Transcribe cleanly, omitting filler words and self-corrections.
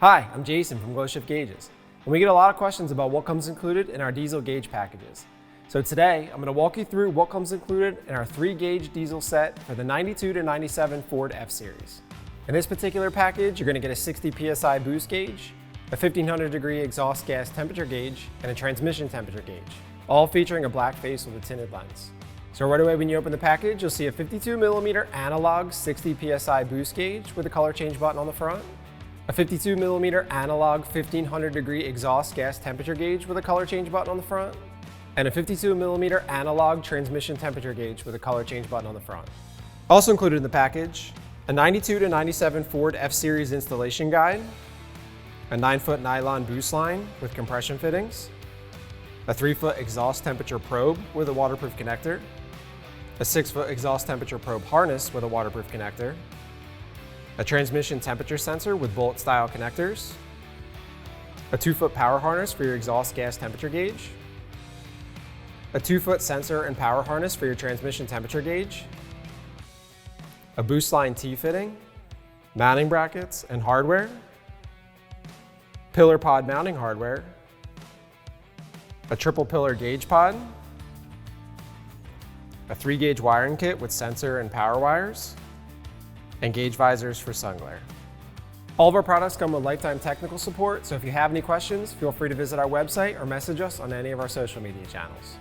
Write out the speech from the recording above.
Hi, I'm Jason from GlowShift Gauges, and we get a lot of questions about what comes included in our diesel gauge packages. So today, I'm going to walk you through what comes included in our 3-gauge diesel set for the 92 to 97 Ford F-Series. In this particular package, you're going to get a 60 PSI Boost Gauge, a 1500-degree exhaust gas temperature gauge, and a transmission temperature gauge, all featuring a black face with a tinted lens. So right away when you open the package, you'll see a 52mm analog 60 PSI Boost Gauge with a color change button on the front, a 52mm analog 1500-degree exhaust gas temperature gauge with a color change button on the front, and a 52mm analog transmission temperature gauge with a color change button on the front. Also included in the package, a 92 to 97 Ford F-Series installation guide, a 9-foot nylon boost line with compression fittings, a 3-foot exhaust temperature probe with a waterproof connector, a 6-foot exhaust temperature probe harness with a waterproof connector, a transmission temperature sensor with bullet-style connectors, a 2-foot power harness for your exhaust gas temperature gauge, a 2-foot sensor and power harness for your transmission temperature gauge, a boost line T-fitting, mounting brackets and hardware, pillar pod mounting hardware, a triple pillar gauge pod, a 3-gauge wiring kit with sensor and power wires, and gauge visors for sun glare. All of our products come with lifetime technical support, so if you have any questions, feel free to visit our website or message us on any of our social media channels.